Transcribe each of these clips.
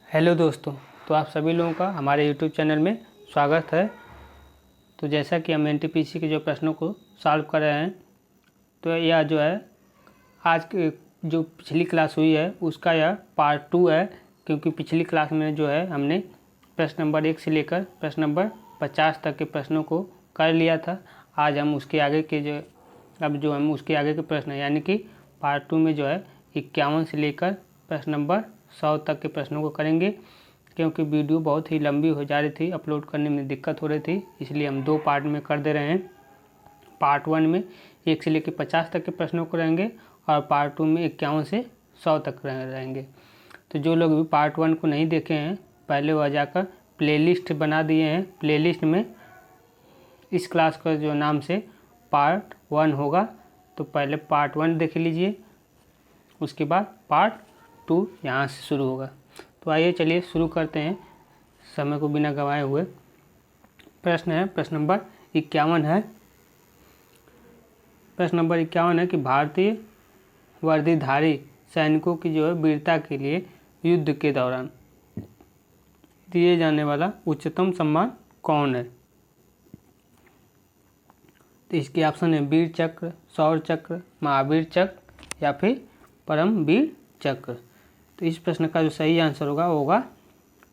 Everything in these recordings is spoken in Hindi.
हेलो दोस्तों, तो आप सभी लोगों का हमारे यूट्यूब चैनल में स्वागत है। तो जैसा कि हम एनटीपीसी के जो प्रश्नों को सॉल्व कर रहे हैं, तो यह जो है आज के जो पिछली क्लास हुई है उसका यह पार्ट 2 है। क्योंकि पिछली क्लास में जो है हमने प्रश्न नंबर 1 से लेकर प्रश्न नंबर 50 तक के प्रश्नों को कर लिया था। आज हम उसके आगे के हम उसके आगे के प्रश्न यानी कि पार्ट 2 में जो है 51 से लेकर प्रश्न नंबर 100 तक के प्रश्नों को करेंगे। क्योंकि वीडियो बहुत ही लंबी हो जा रही थी, अपलोड करने में दिक्कत हो रही थी, इसलिए हम 2 पार्ट में कर दे रहे हैं। पार्ट 1 में 1 से लेकर 50 तक के प्रश्नों को रहेंगे और पार्ट 2 में 51 से 100 तक रहेंगे। तो जो लोग भी पार्ट 1 को नहीं देखे हैं, पहले वह जाकर प्लेलिस्ट बना दिए हैं। प्लेलिस्ट में इस क्लास का जो नाम से पार्ट 1 होगा, तो पहले पार्ट 1 देख लीजिए, उसके बाद पार्ट 2 यहाँ से शुरू होगा। तो आइए चलिए शुरू करते हैं समय को बिना गंवाए हुए। प्रश्न नंबर 51 है। प्रश्न नंबर 51 है कि भारतीय वर्दीधारी सैनिकों की जो है वीरता के लिए युद्ध के दौरान दिए जाने वाला उच्चतम सम्मान कौन है। तो इसके ऑप्शन है वीर चक्र, शौर्य चक्र, महावीर चक्र या फिर परमवीर चक्र। तो इस प्रश्न का जो सही आंसर होगा वो होगा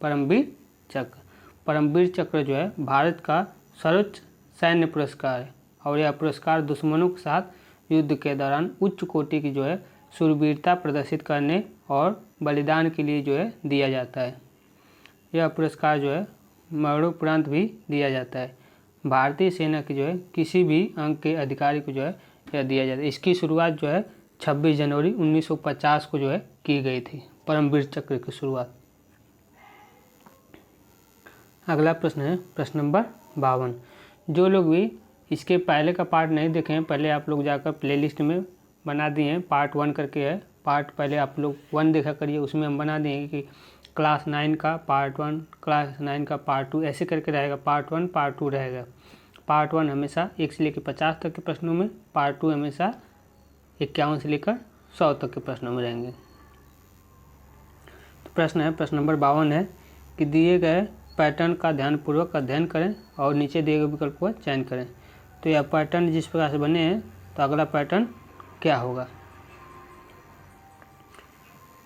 परमवीर चक्र। परमवीर चक्र जो है भारत का सर्वोच्च सैन्य पुरस्कार है और यह पुरस्कार दुश्मनों के साथ युद्ध के दौरान उच्च कोटि की जो है शूरवीरता प्रदर्शित करने और बलिदान के लिए जो है दिया जाता है। यह पुरस्कार जो है मरणोपरांत भी दिया जाता है। भारतीय सेना की जो है किसी भी अंग के अधिकारी को जो है यह दिया जाता है। इसकी शुरुआत जो है 26 जनवरी 1950 को जो है की गई थी, परमवीर चक्र की शुरुआत। अगला प्रश्न है प्रश्न नंबर 52। जो लोग भी इसके पहले का पार्ट नहीं देखे हैं, पहले आप लोग जाकर प्लेलिस्ट में बना दिए हैं, पार्ट 1 करके है। पार्ट पहले आप लोग 1 देखा करिए, उसमें हम बना दिए कि क्लास 9 का पार्ट 1, क्लास 9 का पार्ट 2, ऐसे करके रहेगा। पार्ट 1 पार्ट 2 रहेगा। पार्ट 1 हमेशा 1 से लेकर 50 तक के प्रश्नों में, पार्ट 2 हमेशा 51 से लेकर 100 तक के प्रश्नों में रहेंगे। तो प्रश्न नंबर 52 है कि दिए गए पैटर्न का ध्यानपूर्वक अध्ययन करें और नीचे दिए गए विकल्प का चयन करें। तो यह पैटर्न जिस प्रकार से बने हैं, तो अगला पैटर्न क्या होगा,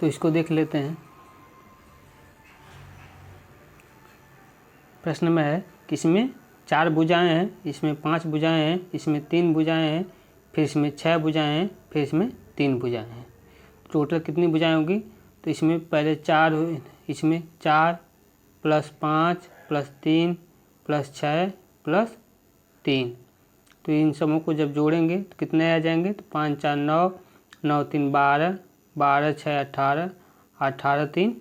तो इसको देख लेते हैं। प्रश्न में है कि इसमें 4 भुजाएं हैं, इसमें 5 भुजाएं हैं, इसमें 3 भुजाएं हैं, फिर इसमें 6 भुजाएं हैं, फिर इसमें 3 भुजाएं हैं। टोटल कितनी भुजाएं होगी, तो इसमें पहले 4, इसमें 4 + 5 + 3 + 6 + 3। तो इन सबों को जब जोड़ेंगे तो कितने आ जाएंगे, तो 5 4 9, 9 3 12, 12 6 18, 18 3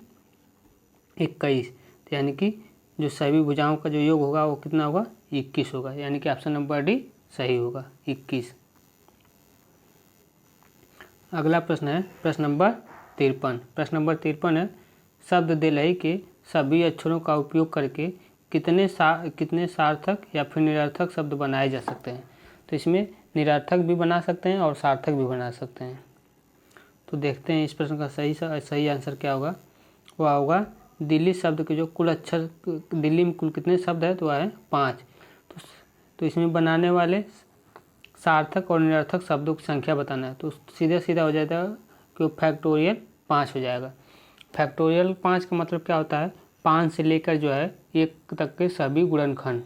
21। तो यानी कि जो सभी भुजाओं का जो योग होगा वो कितना होगा, 21 होगा। यानी कि ऑप्शन नंबर डी सही होगा, 21। अगला प्रश्न है प्रश्न नंबर 53। प्रश्न नंबर 53 है शब्द दिलहरी के सभी अक्षरों का उपयोग करके कितने सार्थक या फिर निरर्थक शब्द बनाए जा सकते हैं। तो इसमें निरर्थक भी बना सकते हैं और सार्थक भी बना सकते हैं। तो देखते हैं इस प्रश्न का सही आंसर क्या होगा। वह होगा दिल्ली शब्द के जो कुल अक्षर, दिल्ली में कुल कितने शब्द है, तो वह है 5। तो इसमें बनाने वाले सार्थक और निरर्थक शब्दों की संख्या बताना है। तो सीधा हो जाता है कि फैक्टोरियल 5 हो जाएगा। फैक्टोरियल 5 का मतलब क्या होता है, 5 से लेकर जो है 1 तक के सभी गुणनखंड।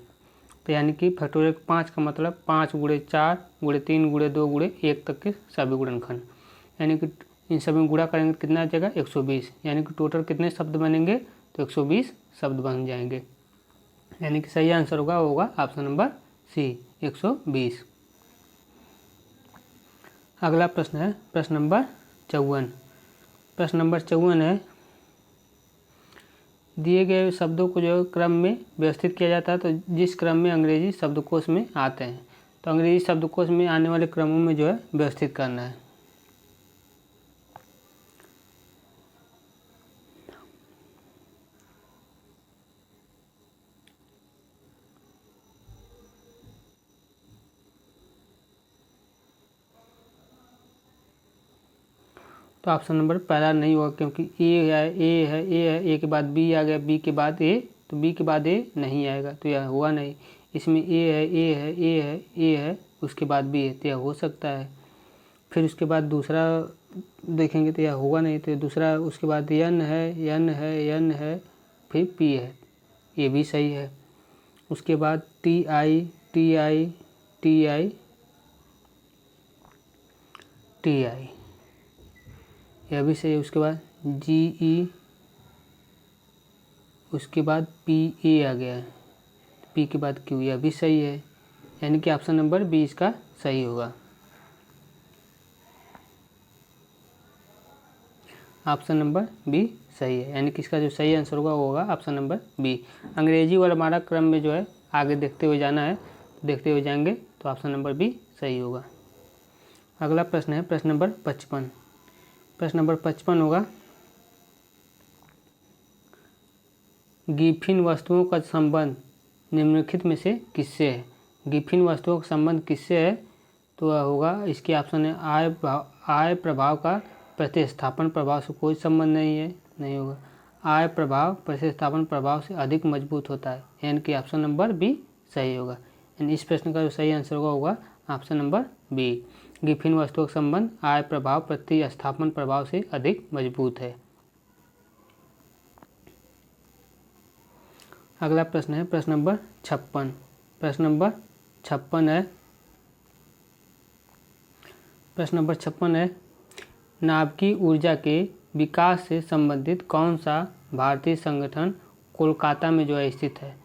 तो यानी कि फैक्टोरियल 5 का मतलब 5 × 4 × 3 × 2 × 1 तक के सभी गुणनखंड। यानी कि इन सभी में गुणा करेंगे कितना आ जाएगा, 120। यानी कि टोटल कितने शब्द बनेंगे, तो 120 शब्द बन जाएंगे। यानी कि सही आंसर होगा ऑप्शन नंबर सी, 120। अगला प्रश्न है प्रश्न नंबर 54। प्रश्न नंबर 54 है दिए गए शब्दों को जो क्रम में व्यवस्थित किया जाता है, तो जिस क्रम में अंग्रेजी शब्दकोश में आते हैं, तो अंग्रेजी शब्दकोश में आने वाले क्रमों में जो है व्यवस्थित करना है। तो ऑप्शन नंबर पहला नहीं होगा, क्योंकि ए के बाद बी आ गया, बी के बाद ए, तो बी के बाद ए नहीं आएगा, तो यह हुआ नहीं। इसमें ए है उसके बाद बी है, तो यह हो सकता है। फिर उसके बाद दूसरा देखेंगे तो यह होगा नहीं, तो दूसरा उसके बाद एन है, फिर पी है, ये भी सही है। उसके बाद टी आई, यह भी सही है। उसके बाद जी ई, उसके बाद पी ए आ गया है, पी के बाद क्यू, यह भी सही है, यानी कि ऑप्शन नंबर बी इसका सही होगा। ऑप्शन नंबर बी सही है, यानी कि इसका जो सही आंसर होगा वो होगा ऑप्शन नंबर बी। अंग्रेजी वाला हमारा क्रम में जो है आगे देखते हुए जाना है, देखते हुए जाएंगे, तो ऑप्शन नंबर बी सही होगा। अगला प्रश्न है प्रश्न नंबर 55। प्रश्न नंबर 55 होगा, गिब्बन वस्तुओं का संबंध निम्नलिखित में से किससे है? गिब्बन वस्तुओं का संबंध किससे है? तो वह होगा, इसके ऑप्शन है आय प्रभाव का प्रतिस्थापन प्रभाव से कोई संबंध नहीं होगा। आय प्रभाव प्रतिस्थापन प्रभाव से अधिक मजबूत होता है, यानी कि ऑप्शन नंबर बी सही होगा। यानी इस प्रश्न का जो सही आंसर होगा ऑप्शन नंबर बी। गिब्बन वस्तुओं का संबंध आय प्रभाव प्रतिस्थापन प्रभाव से अधिक मजबूत है। अगला प्रश्न है प्रश्न नंबर 56। प्रश्न नंबर 56 है, प्रश्न नंबर 56 है, नाभिकीय ऊर्जा के विकास से संबंधित कौन सा भारतीय संगठन कोलकाता में जो है स्थित है?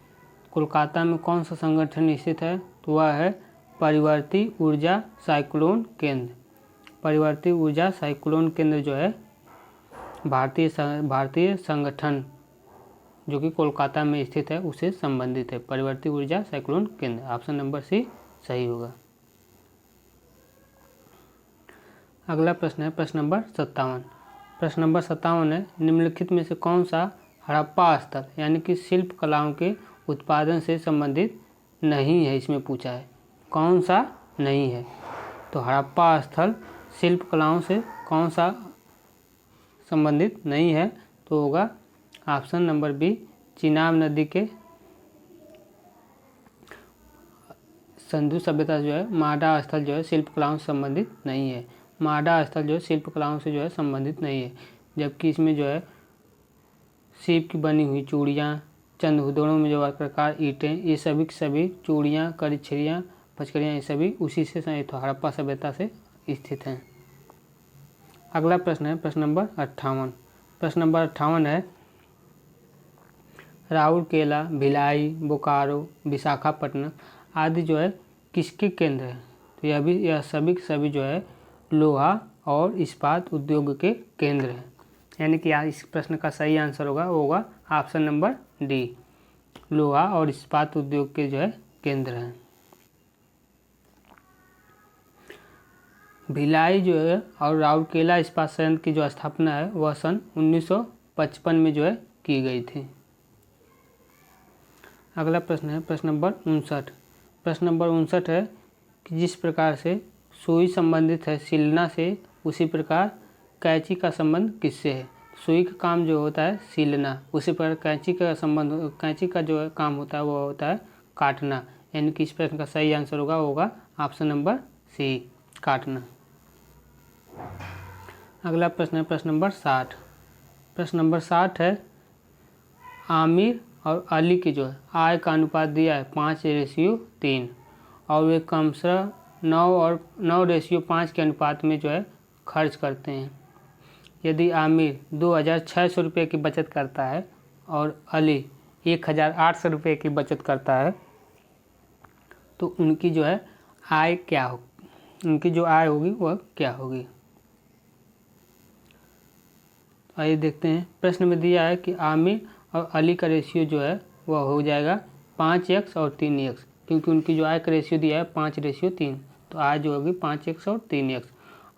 कोलकाता में कौन सा संगठन स्थित है? तो वह है परिवर्ती ऊर्जा साइक्लोन केंद्र। परिवर्ती ऊर्जा साइक्लोन केंद्र जो है भारतीय संगठन जो कि कोलकाता में स्थित है उससे संबंधित है, परिवर्ती ऊर्जा साइक्लोन केंद्र। ऑप्शन नंबर सी सही होगा। अगला प्रश्न है प्रश्न नंबर 57। प्रश्न नंबर 57 है, निम्नलिखित में से कौन सा हड़प्पा स्थल यानी कि शिल्प कलाओं के उत्पादन से संबंधित नहीं है? इसमें पूछा है कौन सा नहीं है, तो हड़प्पा स्थल शिल्प कलाओं से कौन सा संबंधित नहीं है? तो होगा ऑप्शन नंबर बी, चिनाब नदी के सिंधु सभ्यता जो है माडा स्थल जो है शिल्प कलाओं से संबंधित नहीं है। माडा स्थल जो है शिल्प कलाओं से जो है संबंधित नहीं है, जबकि इसमें जो है सीप की बनी हुई चूड़ियाँ, चंद हुदड़ों में जो प्रकार ईंटें, ये सभी चूड़ियाँ, कड़छड़ियाँ, पचकड़ियाँ, ये सभी उसी से हड़प्पा सभ्यता से स्थित हैं। अगला प्रश्न है प्रश्न नंबर 58। प्रश्न नंबर 58 है, राउरकेला, भिलाई, बोकारो, विशाखापट्टनम आदि जो है किसके केंद्र हैं? तो यह सभी जो है लोहा और इस्पात उद्योग के केंद्र हैं, यानी कि इस प्रश्न का सही आंसर होगा ऑप्शन नंबर डी, लोहा और इस्पात उद्योग के जो है केंद्र हैं। भिलाई जो है और राउरकेला इस्पात संयंत्र की जो स्थापना है वह सन 1955 में जो है की गई थी। अगला प्रश्न है प्रश्न नंबर 59। प्रश्न नंबर 59 है कि जिस प्रकार से सुई संबंधित है सिलना से, उसी प्रकार कैंची का संबंध किससे है? सुई का काम जो होता है सिलना, उसी प्रकार कैंची का जो है काम होता है वो होता है काटना, यानी कि इस प्रश्न का सही आंसर होगा ऑप्शन नंबर सी, काटना। अगला प्रश्न है प्रश्न नंबर 60। प्रश्न नंबर 60 है, आमिर और अली की जो है आय का अनुपात दिया है 5:3 और वे क्रमशः 9:5 के अनुपात में जो है खर्च करते हैं। यदि आमिर 2,600 रुपये की बचत करता है और अली 1,800 रुपये की बचत करता है, तो उनकी जो है आय क्या होगी? उनकी जो आय होगी वह क्या होगी? आइए देखते हैं। प्रश्न में दिया है कि आमिर और अली का रेशियो जो है वह हो जाएगा 5x और 3x, क्योंकि उनकी जो आय का रेशियो दिया है 5:3, तो आय जो होगी 5x और 3x,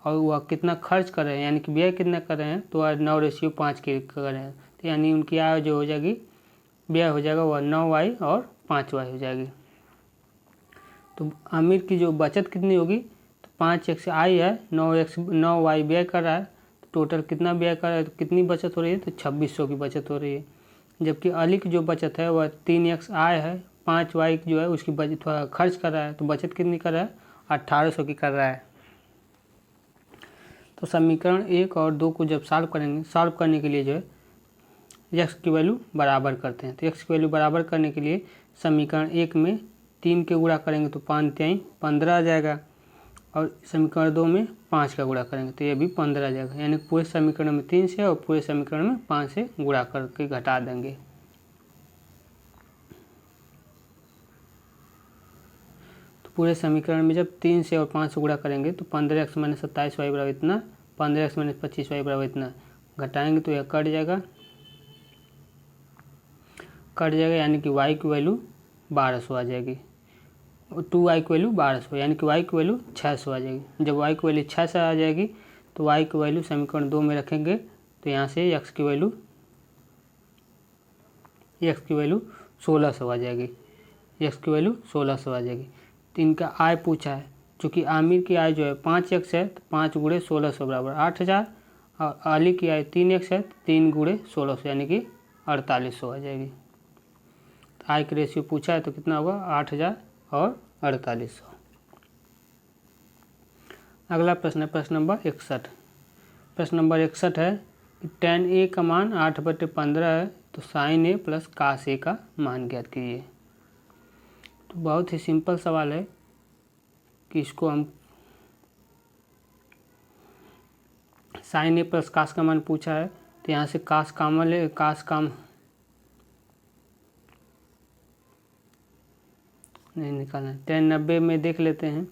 और वह कितना खर्च कर रहे हैं यानी कि व्यय कितना कर रहे हैं, तो वह 9:5 के कर रहे हैं, तो यानी उनकी आय जो हो जाएगी, व्यय हो जाएगा वह 9y और 5y हो जाएगी। तो आमिर की जो बचत कितनी होगी, तो 5x आय है, 9y व्यय कर रहा है, तो टोटल कितना व्यय कर रहा है, तो कितनी बचत हो रही है, तो 2600 की बचत हो रही है। जबकि अली की जो बचत है वह 3x आय है, 5y जो है उसकी बचत खर्च कर रहा है, तो बचत कितनी कर रहा है, 1800 की कर रहा है। तो समीकरण 1 और 2 को जब सॉल्व करेंगे, सॉल्व करने के लिए जो है x की वैल्यू बराबर करते हैं। तो x की वैल्यू बराबर करने के लिए समीकरण 1 में 3 के गुणा करेंगे तो 5 3 15 आ जाएगा, और समीकरण 2 में 5 का गुणा करेंगे तो ये भी 15 आ जाएगा। यानी पूरे समीकरण में 3 से और पूरे समीकरण में 5 से गुणा करके घटा देंगे। तो पूरे समीकरण में जब 3 से और 5 से गुणा करेंगे तो 15x - 27y बराबर इतना, 15x - 25y बराबर इतना, घटाएंगे तो यह कट जाएगा, यानी कि y की वैल्यू 1200 आ जाएगी, और 2y की वैल्यू 1200, यानी कि y की वैल्यू 600 आ जाएगी। जब y की वैल्यू 600 आ जाएगी तो y की वैल्यू समीकरण 2 में रखेंगे तो यहाँ से x की वैल्यू 1600 आ जाएगी, x की वैल्यू 1600 आ जाएगी। तो इनका आय पूछा है, चूँकि आमिर की आय जो है 5x है तो 5 × 1600 बराबर 8000, और अली की आय 3x है तो 3 × 1600 यानी कि 4800 आ जाएगी। तो आय की रेशियो पूछा है तो कितना होगा, 8000 और 4800। अगला प्रश्न है प्रश्न नंबर 61। प्रश्न नंबर 61 है कि tan a का मान 8/15 है तो sin a + cos a का मान ज्ञात कीजिए। तो बहुत ही सिंपल सवाल है कि इसको हम sin a + cos का मान पूछा है तो यहाँ से cos कॉमन ले, cos कॉमन नहीं निकालना है। tan 90 में देख लेते हैं,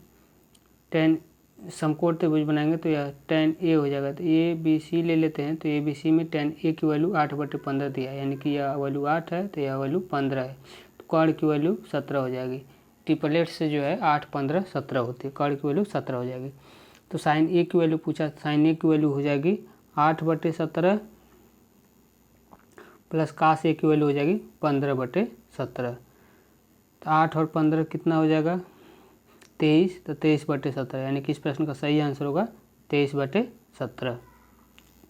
tan समकोण त्रिभुज बनाएंगे तो यह tan a हो जाएगा। तो a b c ले लेते हैं, तो a b c में tan a की वैल्यू 8/15 दिया है, यानी कि यह वैल्यू 8 है तो यह वैल्यू 15 है, तो कर्ण की वैल्यू 17 हो जाएगी। ट्रिपलेट से जो है 8 15 17 होती है, कर्ण की वैल्यू 17 हो जाएगी। तो साइन a की वैल्यू पूछा, साइन a की वैल्यू हो जाएगी 8/17 प्लस cos a की वैल्यू हो जाएगी 15/17। तो 8 और 15 कितना हो जाएगा, 23, तो 23/17, यानी कि इस प्रश्न का सही आंसर होगा 23/17।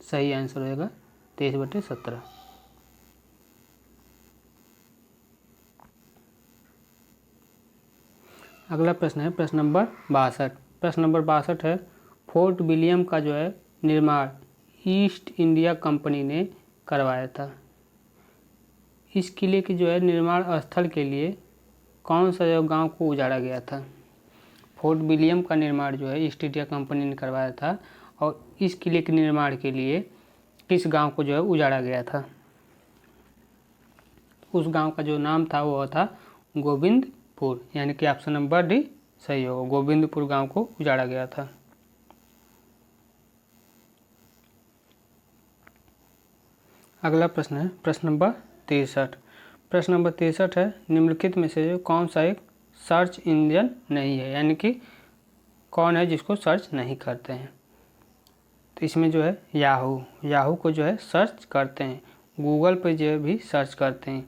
सही आंसर हो जाएगा 23/17। अगला प्रश्न है प्रश्न नंबर 62। प्रश्न नंबर 62 है, फोर्ट विलियम का जो है निर्माण ईस्ट इंडिया कंपनी ने करवाया था। इस किले के जो है निर्माण स्थल के लिए कौन सा जो गांव को उजाड़ा गया था। फोर्ट विलियम का निर्माण जो है ईस्ट इंडिया कंपनी ने करवाया था, और इस किले के निर्माण के लिए किस गांव को जो है उजाड़ा गया था। उस गांव का जो नाम था वो था गोविंदपुर, यानी कि ऑप्शन नंबर डी सही होगा, गोविंदपुर गांव को उजाड़ा गया था। अगला प्रश्न है प्रश्न नंबर 63। प्रश्न नंबर 63 है, निम्नलिखित में से कौन सा एक सर्च इंजन नहीं है, यानी कि कौन है जिसको सर्च नहीं करते हैं। तो इसमें जो है याहू को जो है सर्च करते हैं, गूगल पे जो है भी सर्च करते हैं,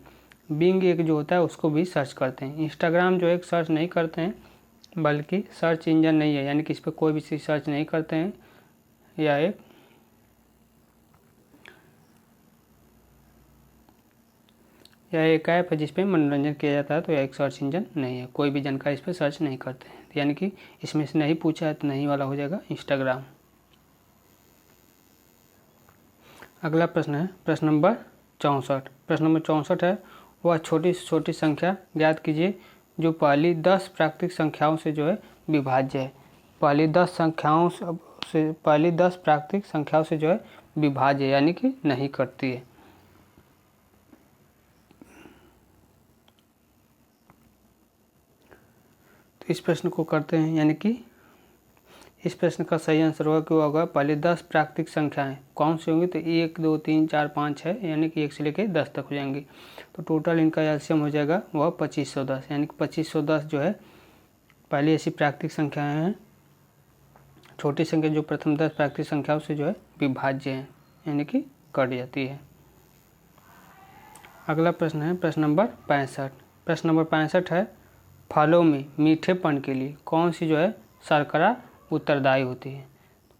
बिंग एक जो होता है उसको भी सर्च करते हैं, इंस्टाग्राम जो है सर्च नहीं करते हैं, बल्कि सर्च इंजन नहीं है, यानी कि इस पर कोई भी चीज़ सर्च नहीं करते हैं। यह एक ऐप है जिस पे मनोरंजन किया जाता है, तो यह एक सर्च इंजन नहीं है, कोई भी जानकारी इस पर सर्च नहीं करते हैं, यानी कि इसमें से नहीं पूछा है तो नहीं वाला हो जाएगा इंस्टाग्राम। अगला प्रश्न है प्रश्न नंबर 64। प्रश्न नंबर 64 है, वह छोटी से छोटी संख्या ज्ञात कीजिए जो पहली 10 प्राकृतिक संख्याओं से जो है विभाज्य है। पहली 10 प्राकृतिक संख्याओं से जो है विभाज्य, यानी कि नहीं करती है। तो इस प्रश्न को करते हैं, यानी कि इस प्रश्न का सही आंसर होगा कि वो होगा पहले 10 प्राकृतिक संख्याएं कौन सी होंगी, तो 1 2 3 4 5 6, यानी कि 1 से लेकर 10 तक हो जाएंगी। तो टोटल इनका एलसीएम हो जाएगा वह 2510, यानी कि 2510 जो है पहली ऐसी प्राकृतिक संख्याएं हैं, छोटी संख्या जो प्रथम 10 प्राकृतिक संख्याओं से जो है विभाज्य हैं, यानी कि कट जाती है। अगला प्रश्न है प्रश्न नंबर 65। प्रश्न नंबर 65 है, फलों में मीठेपन के लिए कौन सी जो है शर्करा उत्तरदायी होती है।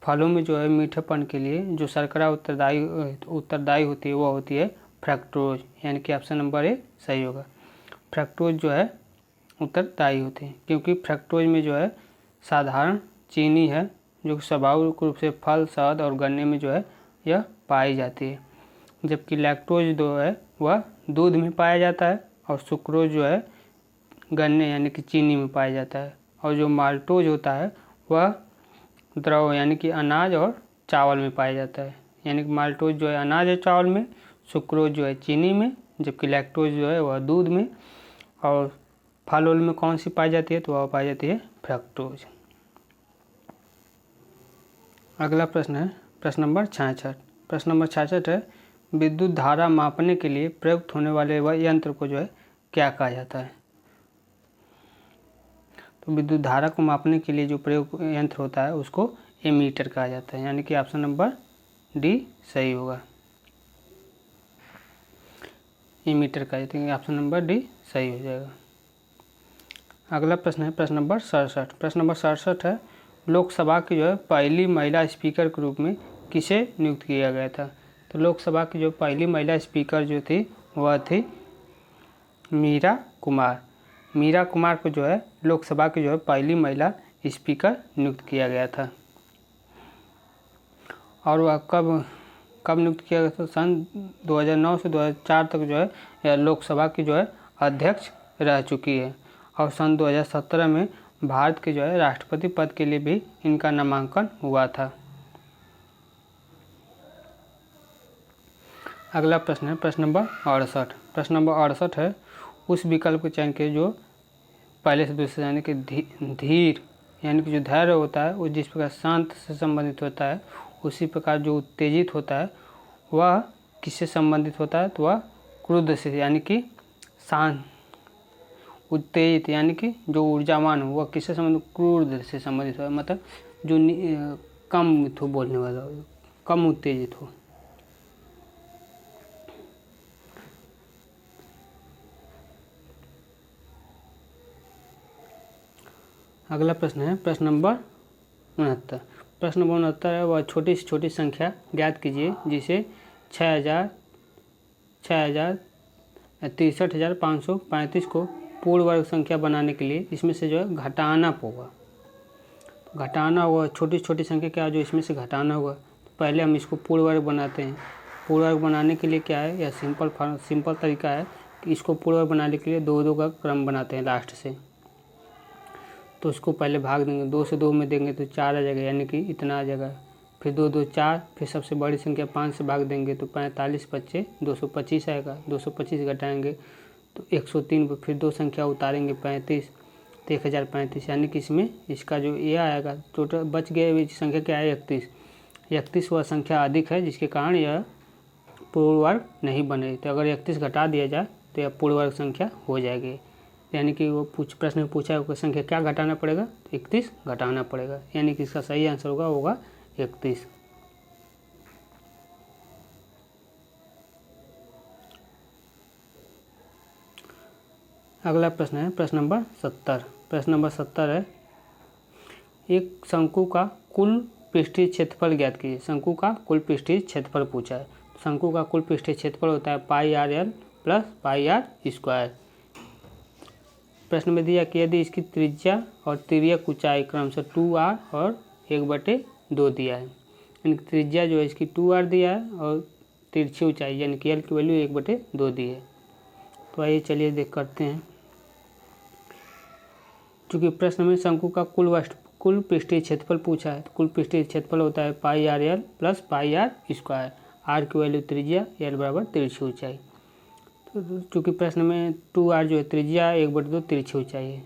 फलों में जो है मीठेपन के लिए जो शर्करा उत्तरदायी होती है वह होती है फ्रक्टोज, यानी कि ऑप्शन नंबर ए सही होगा। फ्रक्टोज जो है उत्तरदायी होते हैं क्योंकि फ्रक्टोज में जो है साधारण चीनी है जो स्वाभाविक रूप से फल, शहद और गन्ने में जो है यह पाई जाती है, जबकि लैक्टोज जो है वह दूध में पाया जाता है और सुक्रोज जो है गन्ने यानी कि चीनी में पाया जाता है, और जो माल्टोज होता है वह द्रव यानी कि अनाज और चावल में पाया जाता है। यानी कि माल्टोज जो है अनाज और चावल में, सुक्रोज जो है चीनी में, जबकि लैक्टोज जो है वह दूध में, और फल ओल में कौन सी पाई जाती है तो वह पाई जाती है फ्रक्टोज। अगला प्रश्न है प्रश्न नंबर 66। प्रश्न नंबर 66 है विद्युत धारा मापने के लिए प्रयुक्त होने वाले वह यंत्र को जो है क्या कहा जाता है। तो विद्युत धारा को मापने के लिए जो प्रयोग यंत्र होता है उसको एमीटर कहा जाता है, यानी कि ऑप्शन नंबर डी सही होगा। एमीटर कहा जाता है, ऑप्शन नंबर डी सही हो जाएगा। अगला प्रश्न है प्रश्न नंबर 67। प्रश्न नंबर 67 है लोकसभा की जो है पहली महिला स्पीकर के रूप में किसे नियुक्त किया गया था। तो लोकसभा की जो पहली महिला स्पीकर जो थी वह थी मीरा कुमार। मीरा कुमार को जो है लोकसभा की जो है पहली महिला स्पीकर नियुक्त किया गया था। और वह कब नियुक्त किया गया था? सन 2009 से 2004 तक जो है यह लोकसभा की जो है अध्यक्ष रह चुकी है, और सन 2017 में भारत के जो है राष्ट्रपति पद के लिए भी इनका नामांकन हुआ था। अगला प्रश्न है प्रश्न नंबर 68। प्रश्न नंबर 68 है उस विकल्प के चयन के जो पहले से दूसरे यानी कि धीर यानी कि जो धैर्य होता है वो जिस प्रकार शांत से संबंधित होता है उसी प्रकार जो उत्तेजित होता है वह किससे संबंधित होता है तो वह क्रुद्ध से, यानी कि शांत उत्तेजित यानी कि जो ऊर्जावान हो वह किससे संबंधित, क्रुद्ध से संबंधित हो, मतलब जो कम हो बोलने वाला हो, कम उत्तेजित हो। अगला प्रश्न है प्रश्न नंबर 69। प्रश्न नंबर 69 है वह छोटी से छोटी संख्या ज्ञात कीजिए जिसे 63,535 को पूर्ण वर्ग संख्या बनाने के लिए इसमें से जो है घटाना होगा। घटाना होगा छोटी से छोटी संख्या क्या है जो इसमें से घटाना होगा। तो पहले हम इसको पूर्ण वर्ग बनाते हैं। पूर्ण वर्ग बनाने के लिए क्या है, यह सिंपल तरीका है कि इसको पूर्ण वर्ग बनाने के लिए 2 का क्रम बनाते हैं लास्ट से। तो इसको पहले भाग देंगे, 2 से 2 में देंगे तो 4 आ जाएगा, यानी कि इतना आ जाएगा। फिर 2 2 4, फिर सबसे बड़ी संख्या 5 से भाग देंगे तो 45 बच्चे 225 आएगा। 225 घटाएंगे तो 103, फिर 2 संख्या उतारेंगे 35 तो 1035, यानी कि इसमें इसका जो ये आएगा टोटल बच गए संख्या क्या है 31। 31 वह संख्या अधिक है जिसके कारण यह पूर्ण वर्ग नहीं बने। तो अगर 31 घटा दिया जाए तो यह पूर्ण वर्ग संख्या हो जाएगी। यानी कि वो प्रश्न में पूछा है संख्या क्या घटाना पड़ेगा, 31 घटाना पड़ेगा, यानी कि इसका सही आंसर होगा 31। अगला प्रश्न है प्रश्न नंबर 70। प्रश्न नंबर 70 है एक शंकु का कुल पृष्ठीय क्षेत्रफल ज्ञात कीजिए। शंकु का कुल पृष्ठीय क्षेत्रफल पूछा है। शंकु का कुल पृष्ठीय क्षेत्रफल होता है πr_l + πr²। प्रश्न में दिया कि यदि इसकी त्रिज्या और तिर्यक ऊंचाई क्रमशः 2r और 1/2 दिया है, यानी कि त्रिज्या जो है इसकी 2r दिया है और तिरछी ऊंचाई यानी कि l की वैल्यू 1/2 दी है। तो आइए चलिए देख करते हैं। चूँकि प्रश्न में शंकु का कुल पृष्ठीय क्षेत्रफल पूछा है तो कुल पृष्ठीय क्षेत्रफल होता है πr_l + πr²। r की वैल्यू त्रिज्या, l बराबर तिरछी ऊंचाई। तो चूँकि प्रश्न में 2r जो है त्रिज्या 1/2 तिरछी ऊंचाई है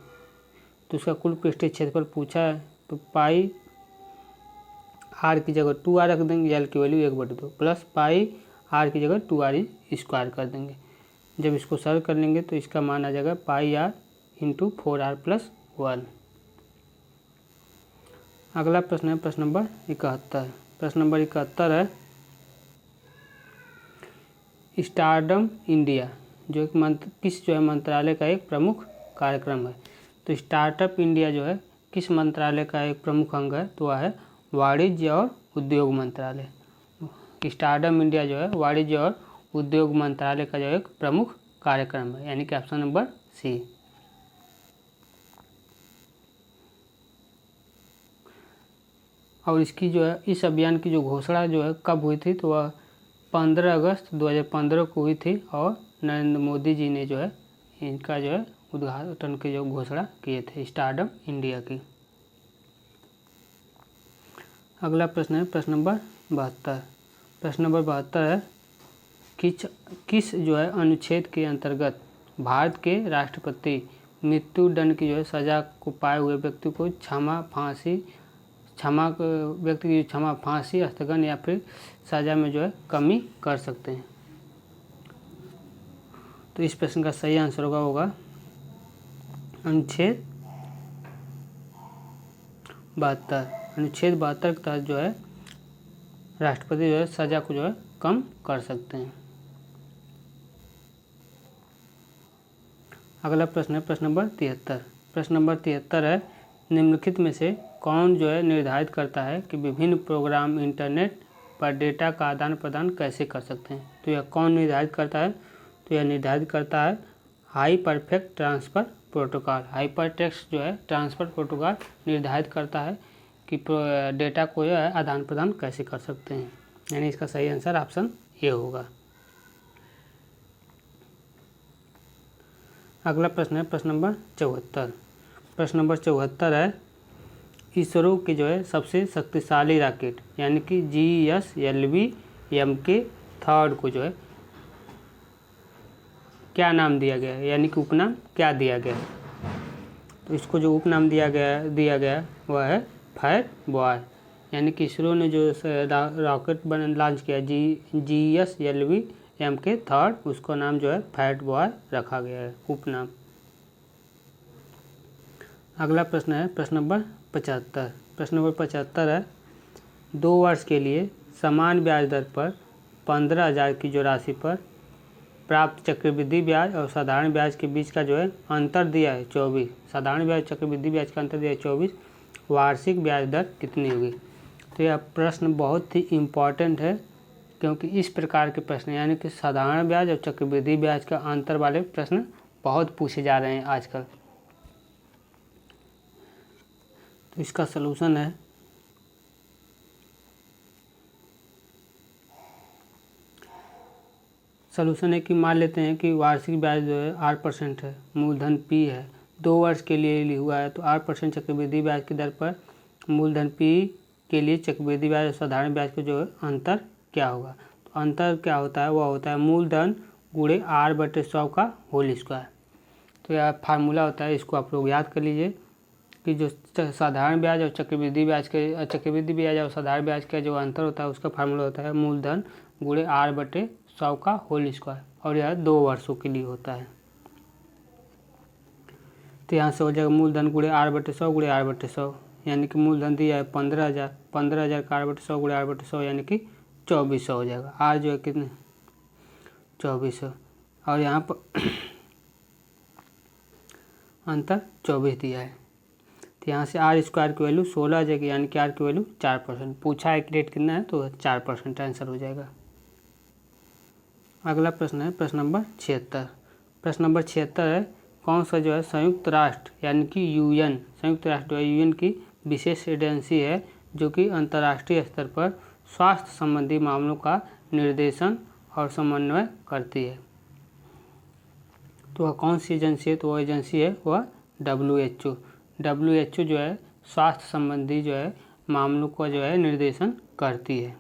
तो उसका कुल पृष्ठीय क्षेत्रफल पूछा है तो पाई r की जगह 2r रख देंगे, l की वैल्यू 1/2 प्लस पाई r की जगह 2r² कर देंगे। जब इसको सरल कर लेंगे तो इसका मान आ जाएगा πr × 4r + 1। अगला प्रश्न है प्रश्न नंबर 71। प्रश्न नंबर 71 है स्टारडम इंडिया जो एक किस जो है मंत्रालय का एक प्रमुख कार्यक्रम है। तो स्टार्टअप इंडिया जो है किस मंत्रालय का एक प्रमुख अंग है तो वह है वाणिज्य और उद्योग मंत्रालय। स्टार्टअप इंडिया जो है वाणिज्य और उद्योग मंत्रालय का जो एक प्रमुख कार्यक्रम है, यानी कि ऑप्शन नंबर सी। और इसकी जो है इस अभियान की जो घोषणा जो है कब हुई थी, तो वह 15 अगस्त 2015 को हुई थी और नरेंद्र मोदी जी ने जो है इनका जो है उद्घाटन की जो घोषणा किए थे स्टार्टअप इंडिया की। अगला प्रश्न है प्रश्न नंबर 72। प्रश्न नंबर 72 है किस जो है अनुच्छेद के अंतर्गत भारत के राष्ट्रपति मृत्यु दंड की जो है सजा को पाए हुए व्यक्ति को क्षमा फांसी स्थगन या फिर सजा में जो है कमी कर सकते हैं। तो इस प्रश्न का सही आंसर होगा अनुच्छेद 72। अनुच्छेद 72 के तहत जो है राष्ट्रपति जो है सजा को जो है कम कर सकते हैं। अगला प्रश्न है प्रश्न नंबर 73। प्रश्न नंबर 73 है निम्नलिखित में से कौन जो है निर्धारित करता है कि विभिन्न प्रोग्राम इंटरनेट पर डेटा का आदान प्रदान कैसे कर सकते हैं। तो यह कौन निर्धारित करता है, तो यह निर्धारित करता है हाइपरटेक्स्ट ट्रांसफ़र प्रोटोकॉल। हाइपरटेक्स्ट जो है ट्रांसफ़र प्रोटोकॉल निर्धारित करता है कि डेटा को जो है आदान प्रदान कैसे कर सकते हैं, यानी इसका सही आंसर ऑप्शन ए होगा। अगला प्रश्न है प्रश्न नंबर 74। प्रश्न नंबर 74 है इसरो के जो है सबसे शक्तिशाली रॉकेट यानी कि GSLV Mk3 को जो है क्या नाम दिया गया है, यानी कि उपनाम क्या दिया गया है। तो इसको जो उपनाम दिया गया वह है फैट बॉय, यानी कि इसरो ने जो रॉकेट लॉन्च किया GSLV Mk3 उसको नाम जो है फैट बॉय रखा गया है उपनाम। अगला प्रश्न है प्रश्न नंबर 75। प्रश्न नंबर 75 है 2 वर्ष के लिए समान ब्याज दर पर 15,000 की जो राशि पर प्राप्त चक्रवृद्धि ब्याज और साधारण ब्याज के बीच का जो है अंतर दिया है 24। साधारण ब्याज चक्रवृद्धि ब्याज का अंतर दिया है 24। वार्षिक ब्याज दर कितनी होगी। तो यह प्रश्न बहुत ही इम्पॉर्टेंट है, क्योंकि इस प्रकार के प्रश्न यानी कि साधारण ब्याज और चक्रवृद्धि ब्याज का अंतर वाले प्रश्न बहुत पूछे जा रहे हैं आजकल। तो इसका सलूशन है कि मान लेते हैं कि वार्षिक ब्याज जो है 8% है, मूलधन P है, 2 वर्ष के लिए हुआ है, तो 8% चक्रवृद्धि ब्याज की दर पर मूलधन P के लिए चक्रवृद्धि ब्याज और साधारण ब्याज का जो है अंतर क्या होगा। तो अंतर क्या होता है, वह होता है मूलधन गुणे R/100 का होल स्क्वायर। तो यह फार्मूला होता है, इसको आप लोग याद कर लीजिए कि जो साधारण ब्याज और चक्रवृद्धि ब्याज और साधारण ब्याज का जो अंतर होता है उसका फार्मूला होता है मूलधन गुणे R/100 का होल स्क्वायर, और यह 2 वर्षों के लिए होता है। तो यहाँ से हो जाएगा मूलधन गुणे R/100 गुणे R/100, यानी कि मूलधन दिया है 15,000 का R/100 गुणे R/100 यानी कि 2400 हो जाएगा। R जो है कितने 2400, और यहाँ पर अंतर 24 दिया है। तो यहाँ से R स्क्वायर की वैल्यू 16 आ जाएगी, यानी कि R की वैल्यू 4%। पूछा है कि रेट कितना है, तो 4% आंसर हो जाएगा। अगला प्रश्न है प्रश्न नंबर 76। प्रश्न नंबर 76 है कौन सा जो है संयुक्त राष्ट्र यानी कि UN संयुक्त राष्ट्र जो है UN की विशेष एजेंसी है जो कि अंतर्राष्ट्रीय स्तर पर स्वास्थ्य संबंधी मामलों का निर्देशन और समन्वय करती है। तो वह कौन सी एजेंसी है, तो वह एजेंसी है वह WHO जो है स्वास्थ्य संबंधी जो है मामलों का जो है निर्देशन करती है।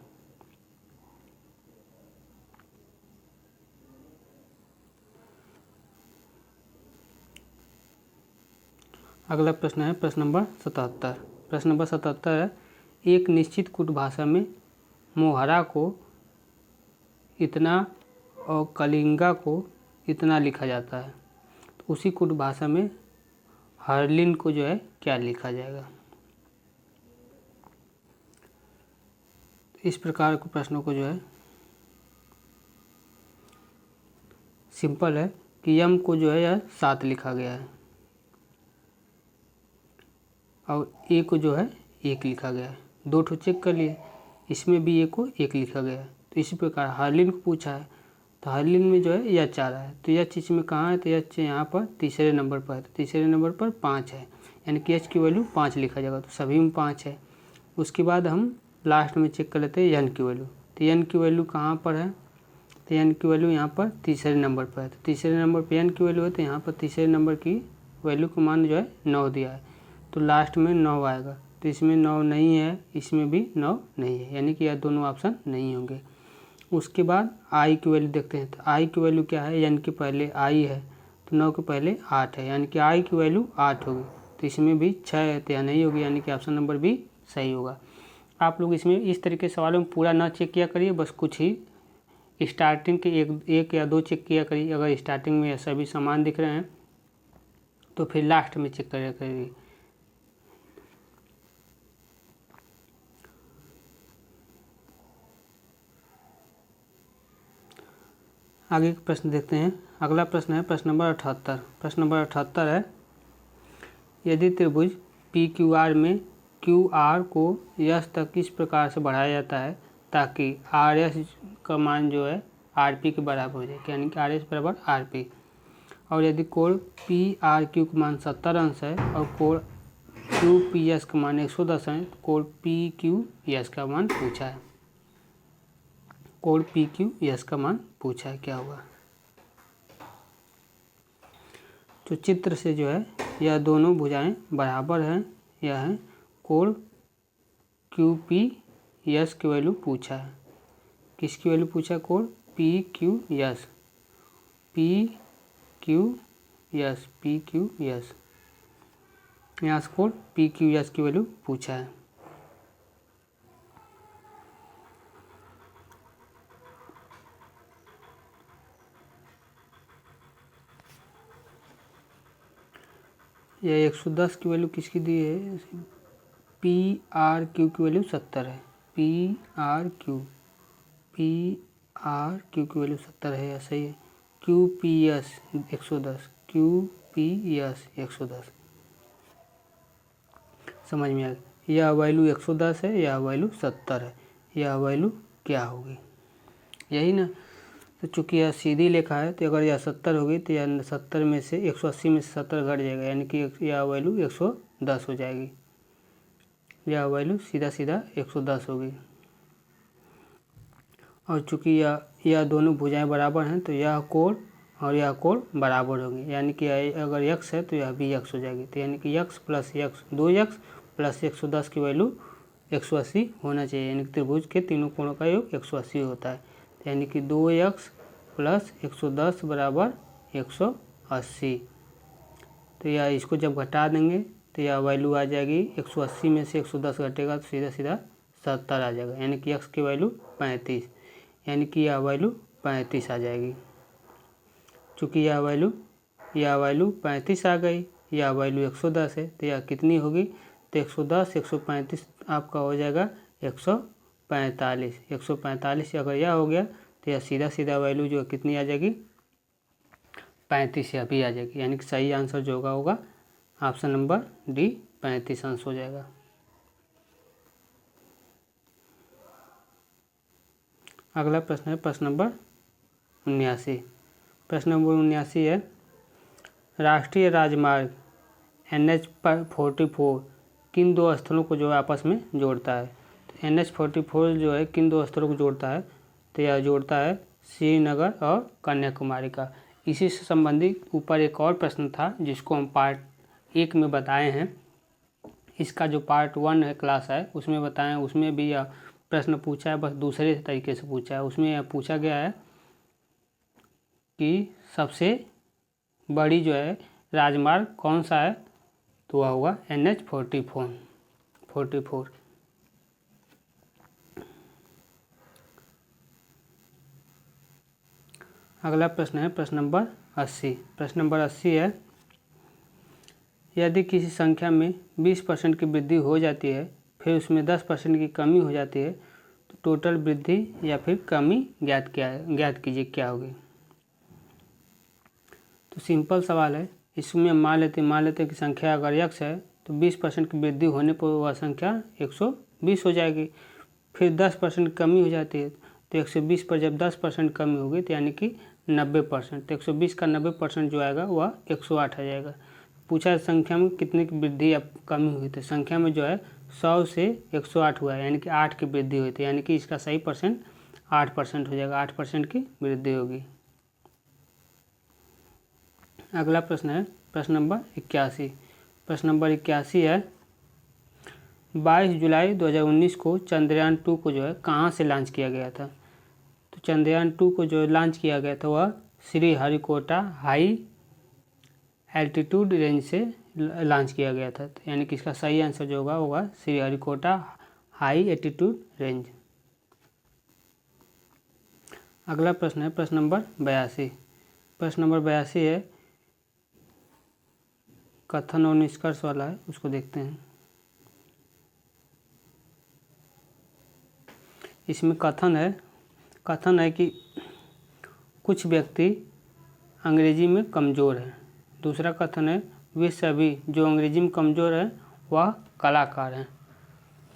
अगला प्रश्न है प्रश्न नंबर 77। प्रश्न नंबर 77 है एक निश्चित कूट भाषा में मोहरा को इतना और कलिंगा को इतना लिखा जाता है, तो उसी कूट भाषा में हर्लिन को जो है क्या लिखा जाएगा। इस प्रकार के प्रश्नों को जो है सिंपल है कि यम को जो है यह 7 लिखा गया है और ए को जो है 1 लिखा गया है। 2 ठो चेक कर लिए, इसमें भी ए को 1 लिखा गया है। तो इसी प्रकार हर्लिन को पूछा है, तो हर्लिन में जो है एच आ रहा है, तो एच इसमें कहाँ है, तो एच यहाँ पर तीसरे नंबर पर है, तो तीसरे नंबर पर 5 है, यानी कि एच की वैल्यू 5 लिखा जाएगा, तो सभी में 5 है। उसके बाद हम लास्ट में चेक कर लेते हैं एन की वैल्यू, तो एन की वैल्यू कहाँ पर है, तो एन की वैल्यू यहाँ पर तीसरे नंबर पर है, तो तीसरे नंबर पर एन की वैल्यू है, तो यहाँ पर तीसरे नंबर की वैल्यू का मान जो है 9 दिया है, तो लास्ट में 9 आएगा, तो इसमें 9 नहीं है, इसमें भी 9 नहीं है, यानी कि यह दोनों ऑप्शन नहीं होंगे। उसके बाद आई की वैल्यू देखते हैं, तो आई की वैल्यू क्या है, एन के पहले आई है, तो 9 के पहले 8 है, यानी कि आई की वैल्यू 8 होगी, तो इसमें भी 6 है, तो यह नहीं होगी, यानी कि ऑप्शन नंबर भी सही होगा। आप लोग इसमें इस तरीके से सवालों में पूरा ना चेक किया करिए, बस कुछ ही स्टार्टिंग के एक या 2 चेक किया करिए। अगर स्टार्टिंग में सभी समान दिख रहे हैं तो फिर लास्ट में चेक किया करिए। आगे का प्रश्न देखते हैं। अगला प्रश्न है प्रश्न नंबर 78। प्रश्न नंबर 78 है, यदि त्रिभुज पी क्यू आर में क्यू आर को यस तक किस प्रकार से बढ़ाया जाता है ताकि आर एस का मान जो है आर पी के बराबर हो जाए, यानी कि आर एस बराबर आर पी, और यदि कोण पी आर क्यू का मान 70 अंश है और कोण क्यू पी एस का मान 110 है, तो कोण पी क्यू एस का मान पूछा है, कोण पी क्यू एस का मान पूछा है, क्या होगा। तो चित्र से जो है यह दोनों भुजाएं बराबर हैं, यह है कोण क्यू पी एस की वैल्यू पूछा है, किसकी वैल्यू पूछा है, कोण P Q S, P Q S, P Q S, यहाँ से कोण पी क्यू एस की वैल्यू पूछा है। यह 110 की वैल्यू किसकी दी है, पी आर क्यू की वैल्यू 70 है, पी आर क्यू की वैल्यू 70 है, या सही है। Q P S 110, Q P S 110, समझ में आ गया। यह वैल्यू 110 है, यह वैल्यू 70 है, यह वैल्यू क्या होगी, यही ना। तो चूँकि यह सीधी लेखा है, तो अगर यह 70 होगी तो यह 70 में से 180 में से 70 घट जाएगा, यानी कि यह वैल्यू 110 हो जाएगी, यह वैल्यू सीधा सीधा 110 होगी। और चूँकि यह दोनों भुजाएं बराबर हैं, तो यह कोण और यह कोण बराबर होंगे, यानी कि अगर x है तो यह भी x हो जाएगी, तो यानी कि x plus x 2x plus 110 की वैल्यू 180 होना चाहिए, यानी कि त्रिभुज के तीनों कोणों का योग 180 होता है, तो यानी कि 2x प्लस 110 बराबर 180। तो यह इसको जब घटा देंगे तो यह वैल्यू आ जाएगी, 180 में से 110 घटेगा तो सीधा सीधा 70 आ जाएगा, यानी कि x की वैल्यू 35, यानी कि यह वैल्यू 35 आ जाएगी। चूँकि यह वैल्यू 35 आ गई, यह वैल्यू 110 है, तो यह कितनी होगी, तो 110 135 आपका हो जाएगा 145, 145 अगर यह हो गया तो यह सीधा सीधा वैल्यू जो कितनी आ जाएगी, 35 यह भी आ जाएगी, यानी कि सही आंसर जो होगा ऑप्शन नंबर डी 35 अंश हो जाएगा। अगला प्रश्न है प्रश्न नंबर 79। प्रश्न नंबर 79 है, राष्ट्रीय राजमार्ग NH44 किन दो स्थलों को जो है आपस में जोड़ता है। तो NH44 जो है किन दो स्थलों को जोड़ता है, तो यह जोड़ता है श्रीनगर और कन्याकुमारी का। इसी से संबंधित ऊपर एक और प्रश्न था जिसको हम पार्ट 1 में बताए हैं, इसका जो पार्ट 1 है क्लास है उसमें बताएं, उसमें भी यह प्रश्न पूछा है, बस दूसरे तरीके से पूछा है। उसमें यह पूछा गया है कि सबसे बड़ी जो है राजमार्ग कौन सा है, तो वह होगा NH44। अगला प्रश्न है प्रश्न नंबर 80। प्रश्न नंबर 80 है, यदि किसी संख्या में 20% की वृद्धि हो जाती है फिर उसमें 10% की कमी हो जाती है तो टोटल वृद्धि या फिर कमी ज्ञात कीजिए क्या होगी। तो सिंपल सवाल है, इसमें मान लेते कि संख्या अगर x है तो 20% की वृद्धि होने पर वह संख्या 120 हो जाएगी। फिर 10% कमी हो जाती है तो 120 पर जब 10% कमी होगी तो यानी कि 90%, तो 120 का 90% जो आएगा वह 108 आ जाएगा। पूछा है संख्या में कितने की वृद्धि या कमी हुई, तो संख्या में जो है 100 से 108 हुआ है, यानी कि 8 की वृद्धि हुई थी, यानी कि इसका सही परसेंट 8% हो जाएगा, 8% की वृद्धि होगी। अगला प्रश्न है प्रश्न नंबर 81। प्रश्न नंबर 81 है 22 जुलाई 2019 को चंद्रयान 2 को जो है कहाँ से लॉन्च किया गया था। तो चंद्रयान 2 को जो लॉन्च किया गया था वह श्रीहरिकोटा हाई एल्टीट्यूड रेंज से लॉन्च किया गया था, तो यानी कि इसका सही आंसर जो होगा श्रीहरिकोटा हाई एल्टीट्यूड रेंज। अगला प्रश्न है प्रश्न नंबर 82। प्रश्न नंबर 82 है कथन और निष्कर्ष वाला है, उसको देखते हैं। इसमें कथन है कि कुछ व्यक्ति अंग्रेजी में कमज़ोर हैं। दूसरा कथन है वे सभी जो अंग्रेजी में कमज़ोर हैं वह कलाकार हैं।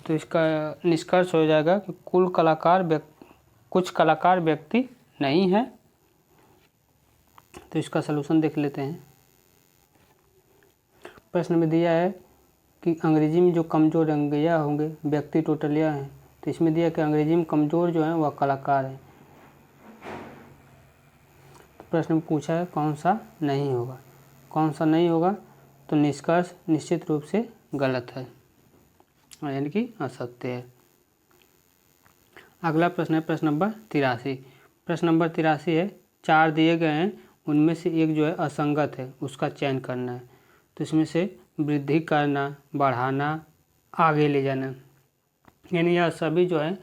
तो इसका निष्कर्ष हो जाएगा कि कुछ कलाकार व्यक्ति नहीं हैं। तो इसका सलूशन देख लेते हैं। प्रश्न में दिया है कि अंग्रेजी में जो कमज़ोर यह होंगे व्यक्ति टोटल यह हैं, तो इसमें दिया कि अंग्रेजी में कमज़ोर जो हैं वह कलाकार हैं। प्रश्न में पूछा है कौन सा नहीं होगा, तो निष्कर्ष निश्चित रूप से गलत है, यानी कि असत्य है। अगला प्रश्न है प्रश्न नंबर 83। प्रश्न नंबर 83 है 4 दिए गए हैं, उनमें से एक जो है असंगत है, उसका चयन करना है। तो इसमें से वृद्धि करना, बढ़ाना, आगे ले जाना, यानी यह सभी जो है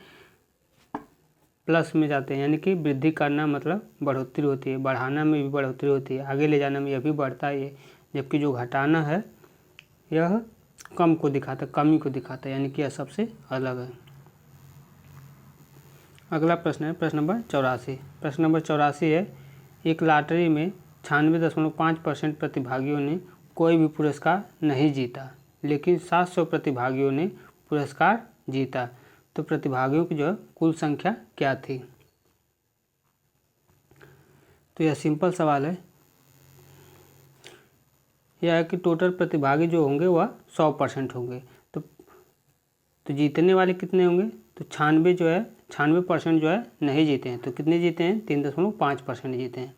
प्लस में जाते हैं, यानी कि वृद्धि करना मतलब बढ़ोतरी होती है, बढ़ाना में भी बढ़ोतरी होती है, आगे ले जाना में यह भी बढ़ता है, जबकि जो घटाना है यह कमी को दिखाता है, यानी कि यह सबसे अलग है। अगला प्रश्न है प्रश्न नंबर 84। प्रश्न नंबर 84 है एक लॉटरी में 96.5% प्रतिभागियों ने कोई भी पुरस्कार नहीं जीता, लेकिन 700 प्रतिभागियों ने पुरस्कार जीता। तो प्रतिभागियों की जो है कुल संख्या क्या थी। तो यह सिंपल सवाल है। यह है कि टोटल प्रतिभागी जो होंगे वह 100% होंगे। तो जीतने वाले कितने होंगे, तो 96% जो है नहीं जीते हैं। तो कितने जीते हैं, 3.5% जीते हैं।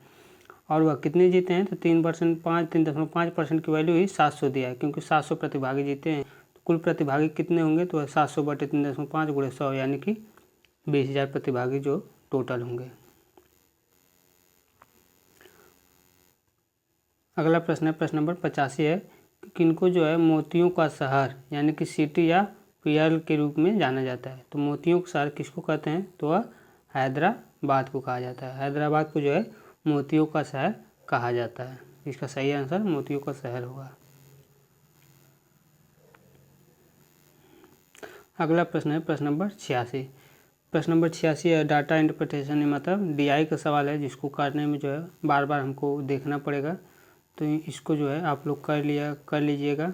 और वह कितने जीते हैं, तो 3.5% की वैल्यू ही 700 दिया है, क्योंकि 700 प्रतिभागी जीते हैं। तो कुल प्रतिभागी कितने होंगे, तो 700/3.5 × 100, यानी कि 20,000 प्रतिभागी जो टोटल होंगे। अगला प्रश्न है प्रश्न नंबर 85 है कि किनको जो है मोतियों का शहर यानी कि सिटी या पीएल के रूप में जाना जाता है। तो मोतियों का शहर किसको कहते हैं, तो वह हैदराबाद को कहा जाता है। हैदराबाद को जो है मोतियों का शहर कहा जाता है। इसका सही आंसर मोतियों का शहर होगा। अगला प्रश्न है प्रश्न नंबर 86। प्रश्न नंबर 86 है डाटा इंटरप्रिटेशन, मतलब डीआई का सवाल है, जिसको करने में जो है बार बार हमको देखना पड़ेगा। तो इसको जो है आप लोग कर लीजिएगा।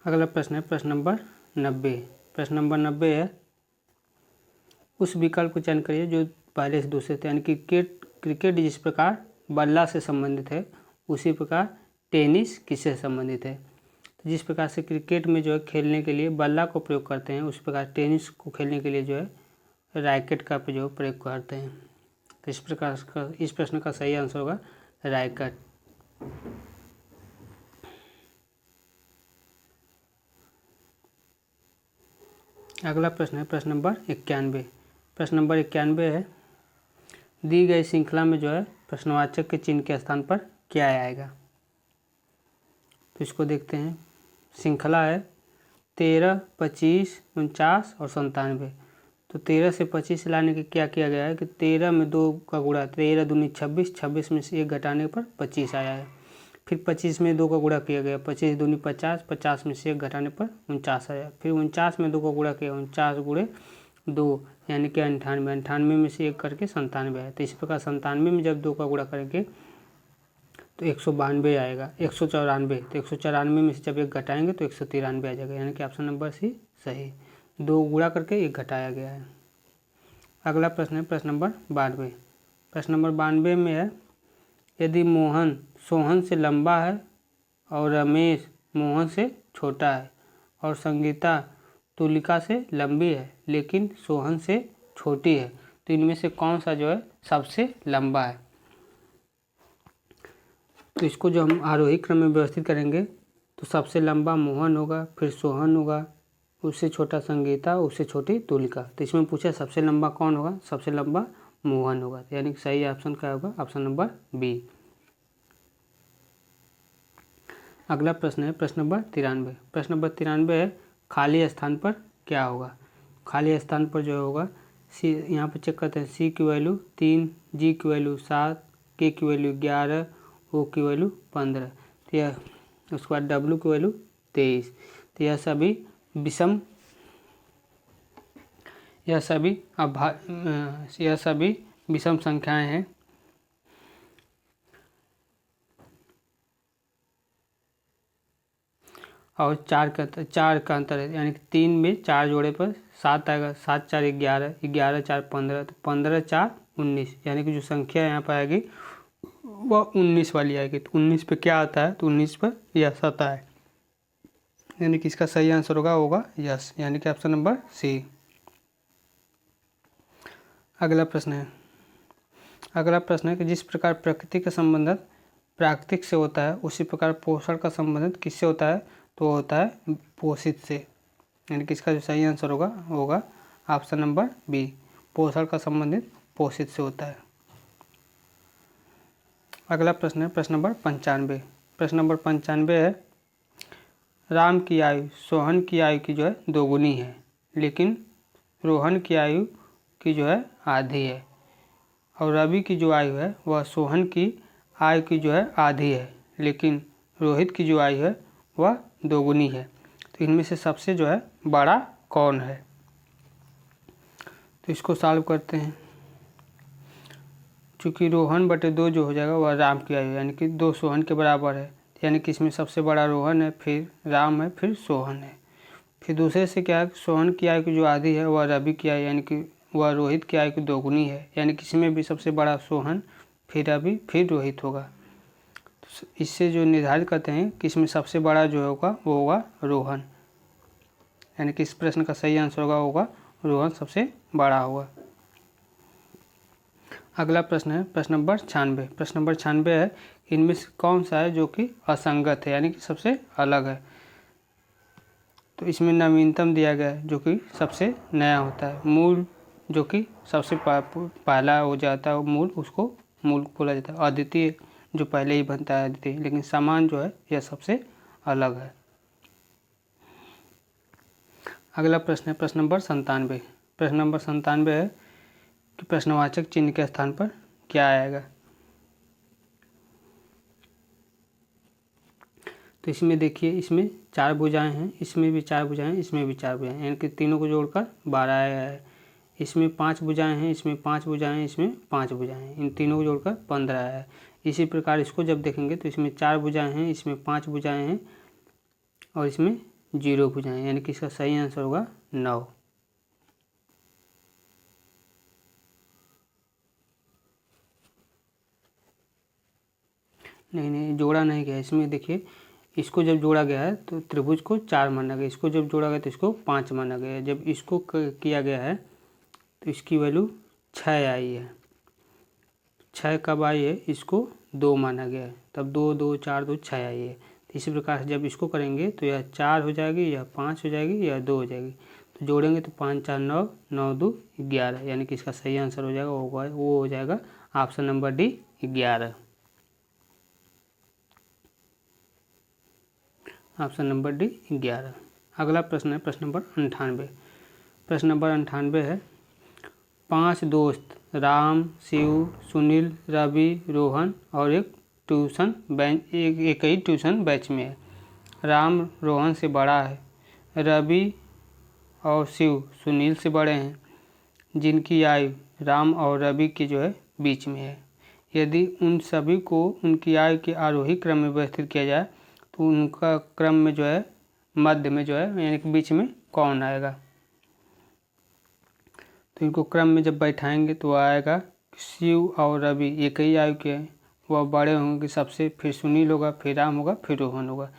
अगला प्रश्न है प्रश्न नंबर 90। प्रश्न नंबर 90 है उस विकल्प को चयन करिए जो पहले से दूसरे थे, यानी क्रिकेट जिस प्रकार बल्ला से संबंधित है उसी प्रकार टेनिस किससे संबंधित है। तो जिस प्रकार से क्रिकेट में जो है खेलने के लिए बल्ला को प्रयोग करते हैं, उसी प्रकार टेनिस को खेलने के लिए जो है रैकेट का जो प्रयोग करते हैं। तो इस प्रश्न का सही आंसर होगा रैकेट। अगला प्रश्न है प्रश्न नंबर 91। प्रश्न नंबर 91 है दी गई श्रृंखला में जो है प्रश्नवाचक के चिन्ह के स्थान पर क्या आएगा। तो इसको देखते हैं। श्रृंखला है 13, 25, 49 और 97। तो 13 से 25 लाने के क्या किया गया है कि 13 में 2 का गुणा, 13 दूनी 26, 26 में से 1 घटाने पर 25 आया है। फिर 25 में 2 का गुणा किया गया, 25 दूनी 50, 50 में से 1 घटाने पर 49 आया। फिर 49 में 2 का गुणा किया, 49 × 2 यानी कि 98, 98 में से 1 करके 97 है। तो इसी प्रकार 97 में जब 2 का गुणा करेंगे तो 192 आएगा, 194। तो 194 में से जब 1 घटाएंगे तो 193 आ जाएगा, यानी कि ऑप्शन नंबर सी सही। 2 गुणा करके 1 घटाया गया है। अगला प्रश्न है प्रश्न नंबर 92। प्रश्न नंबर 92 में है, यदि मोहन सोहन से लंबा है और रमेश मोहन से छोटा है और संगीता तुलिका से लंबी है लेकिन सोहन से छोटी है, तो इनमें से कौन सा जो है सबसे लंबा है। तो इसको जो हम आरोही क्रम में व्यवस्थित करेंगे तो सबसे लंबा मोहन होगा, फिर सोहन होगा, उससे छोटा संगीता, उससे छोटी तुलिका। तो इसमें पूछा सबसे लंबा कौन होगा, सबसे लंबा मोहन होगा, यानी कि सही ऑप्शन क्या होगा, ऑप्शन नंबर बी। अगला प्रश्न है प्रश्न नंबर 93। प्रश्न नंबर 93 है, खाली स्थान पर क्या होगा। खाली स्थान पर जो होगा सी, यहाँ पर चेक करते हैं, सी की वैल्यू 3, जी की वैल्यू 7, के की वैल्यू 11, ओ की वैल्यू 15, तो यह उसके बाद डब्ल्यू की वैल्यू 23। तो यह सभी विषम संख्याएं हैं। और 4 का अंतर है, यानी कि 3 में 4 जोड़े पर 7 आएगा, 7 4 11, 11 4 15, तो 15 4 19, यानी कि जो संख्या यहाँ पर आएगी वह 19 वाली आएगी। तो 19 पे क्या आता है, तो 19 पर यस आता है, यानी कि इसका सही आंसर होगा यस, यानी कि ऑप्शन नंबर सी। अगला प्रश्न है कि जिस प्रकार प्रकृति का संबंध प्राकृतिक से होता है उसी प्रकार पोषण का संबंध किससे होता है, तो होता है पोषित से, यानी कि इसका जो सही आंसर होगा ऑप्शन नंबर बी, पोषण का संबंधित पोषित से होता है। अगला प्रश्न है प्रश्न नंबर 95। प्रश्न नंबर 95 है, राम की आयु सोहन की आयु की जो है दोगुनी है लेकिन रोहन की आयु की जो है आधी है, और रवि की जो आयु है वह सोहन की आयु की जो है आधी है लेकिन रोहित की जो आयु है वह दोगुनी है। तो इनमें से सबसे जो है बड़ा कौन है। तो इसको सॉल्व करते हैं। चूँकि रोहन बटे 2 जो हो जाएगा वह राम की आयु, यानी कि 2 सोहन के बराबर है, यानी कि इसमें सबसे बड़ा रोहन है, फिर राम है, फिर सोहन है। फिर दूसरे से क्या है, सोहन की आयु की जो आधी है वह रवि की आयु, यानी कि वह रोहित की आयु की दोगुनी है, यानी कि इसमें भी सबसे बड़ा सोहन, फिर रवि, फिर रोहित होगा। तो इससे जो निर्धारित करते हैं कि इसमें सबसे बड़ा जो होगा वो होगा रोहन, यानी कि इस प्रश्न का सही आंसर होगा रोहन सबसे बड़ा होगा। अगला प्रश्न है प्रश्न नंबर 96। प्रश्न नंबर 96 है, इनमें से कौन सा है जो कि असंगत है, यानी कि सबसे अलग है। तो इसमें नवीनतम दिया गया है जो कि सबसे नया होता है, मूल जो कि सबसे पहला हो जाता है मूल, उसको मूल बोला जाता है, अद्वितीय जो पहले ही बनता है अद्वितीय, लेकिन समान जो है यह सबसे अलग है। अगला प्रश्न है प्रश्न नंबर 97। प्रश्न नंबर 97 है कि प्रश्नवाचक चिन्ह के स्थान पर क्या आएगा। तो इसमें देखिए, इसमें 4 भुजाएं हैं, इसमें भी 4 भुजाएं, इसमें भी 4 भुजाएं, यानी कि तीनों को जोड़कर 12 आया है। इसमें 5 भुजाएं हैं, इसमें 5 भुजाएं हैं, इसमें 5 भुजाएं हैं, इन तीनों को जोड़कर 15 आया है। इसी प्रकार इसको जब देखेंगे तो इसमें 4 भुजाएं हैं, इसमें 5 भुजाएं हैं और इसमें 0 भुजाएं, यानी कि इसका सही आंसर होगा 9। नहीं जोड़ा नहीं गया, इसमें देखिए इसको जब जोड़ा गया है तो त्रिभुज को 4 माना गया, इसको जब जोड़ा गया तो इसको 5 माना गया, जब इसको किया गया है तो इसकी वैल्यू 6 आई है। 6 कब आई है, इसको 2 माना गया है, तब 2 2 4 2 6 आई है। तो इसी प्रकार से जब इसको करेंगे तो यह 4 हो जाएगी, यह 5 हो जाएगी, यह 2 हो जाएगी, तो जोड़ेंगे तो 5 4 9, 9 2 11, यानी कि इसका सही आंसर हो जाएगा वो हो जाएगा option number D 11। Option number D 11। अगला प्रश्न है प्रश्न नंबर 98। प्रश्न नंबर 98 है, 5 दोस्त राम, शिव, सुनील, रवि, रोहन और एक ही ट्यूशन बैच में है। राम रोहन से बड़ा है, रवि और शिव सुनील से बड़े हैं, जिनकी आयु राम और रवि के जो है बीच में है। यदि उन सभी को उनकी आयु के आरोही क्रम में व्यवस्थित किया जाए तो उनका क्रम में जो है मध्य में जो है यानी कि बीच में कौन आएगा। तो इनको क्रम में जब बैठाएंगे तो आएगा शिव और रवि एक ही आयु के हैं, वह बड़े होंगे सबसे, फिर सुनील होगा, फिर राम होगा, फिर रोहन होगा।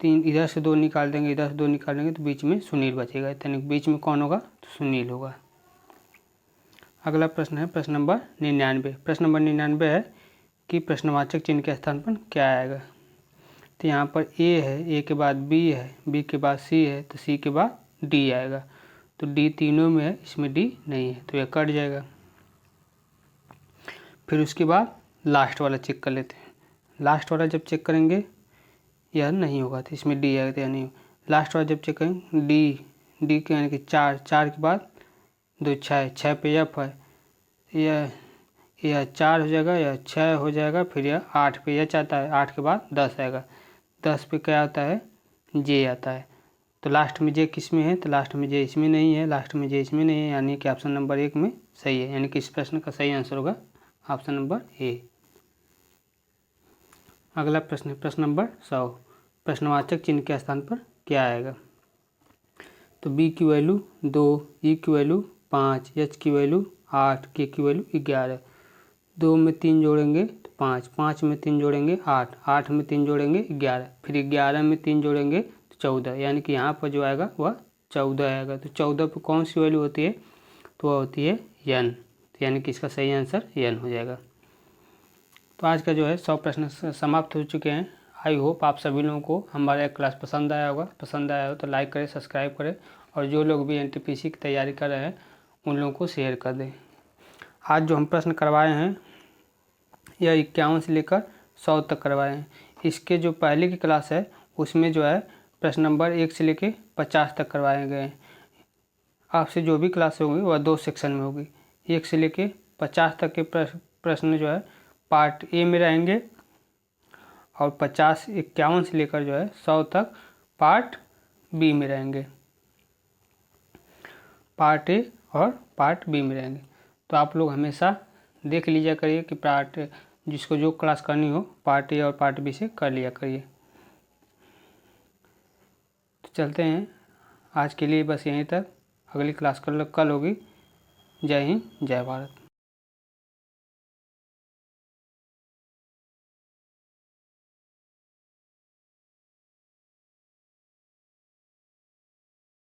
तीन इधर से 2 निकाल देंगे, इधर से 2 निकाल देंगे तो बीच में सुनील बचेगा, यानी बीच में कौन होगा तो सुनील होगा। अगला प्रश्न है प्रश्न नंबर 99। प्रश्न नंबर 99 है कि प्रश्नवाचक चिन्ह के स्थान पर क्या आएगा। तो यहाँ पर ए है, ए के बाद बी है, बी के बाद सी है, तो सी के बाद डी आएगा। तो डी तीनों में है, इसमें डी नहीं है तो यह कट जाएगा। फिर उसके बाद लास्ट वाला चेक कर लेते हैं। लास्ट वाला जब चेक करेंगे यह नहीं होगा तो इसमें डी आएगा, तो यह नहीं। लास्ट वाला जब चेक करेंगे डी के यानी कि 4 के बाद 2 6 पे एफ है, यह 4 हो जाएगा, यह 6 हो जाएगा, फिर यह 8 पे एच आता है, 8 के बाद 10 आएगा, 10 पे क्या आता है जे आता है। तो लास्ट में जे किस में है तो लास्ट में जे इसमें नहीं है, लास्ट में जे इसमें नहीं है, यानी कि ऑप्शन नंबर 1 में सही है, यानी कि इस प्रश्न का सही आंसर होगा ऑप्शन नंबर ए। अगला प्रश्न है प्रश्न नंबर 100। प्रश्नवाचक चिन्ह के स्थान पर क्या आएगा। तो बी की वैल्यू 2, ई की वैल्यू 5, एच की वैल्यू 8, के की वैल्यू 11। 2 में 3 जोड़ेंगे तो 5, 5 में 3 जोड़ेंगे 8, 8 में 3 जोड़ेंगे 11, फिर 11 में 3 जोड़ेंगे तो 14, यानी कि यहाँ पर जो आएगा वह 14 आएगा। तो 14 पर कौन सी वैल्यू होती है तो वह होती है n, यानी कि इसका सही आंसर n हो जाएगा। तो आज का जो है 100 प्रश्न समाप्त हो चुके हैं। आई होप आप सभी लोगों को हमारा क्लास पसंद आया होगा। पसंद आया हो तो लाइक करें, सब्सक्राइब करें, और जो लोग भी NTPC की तैयारी कर रहे हैं उन लोगों को शेयर कर दें। आज जो हम प्रश्न करवाए हैं यह 51 से लेकर 100 तक करवाए हैं। इसके जो पहले की क्लास है उसमें जो है प्रश्न नंबर 1 से लेकर 50 तक करवाए गए हैं। आपसे जो भी क्लास होगी वह 2 सेक्शन में होगी। 1 से लेकर 50 तक के प्रश्न जो है पार्ट ए में रहेंगे, और 51 से लेकर जो है 100 तक पार्ट बी में रहेंगे, पार्ट ए और पार्ट बी में रहेंगे। तो आप लोग हमेशा देख लीजिए करिए कि पार्ट जिसको जो क्लास करनी हो पार्ट ए और पार्ट बी से कर लिया करिए। तो चलते हैं, आज के लिए बस यहीं तक, अगली क्लास कल होगी। जय हिंद, जय भारत।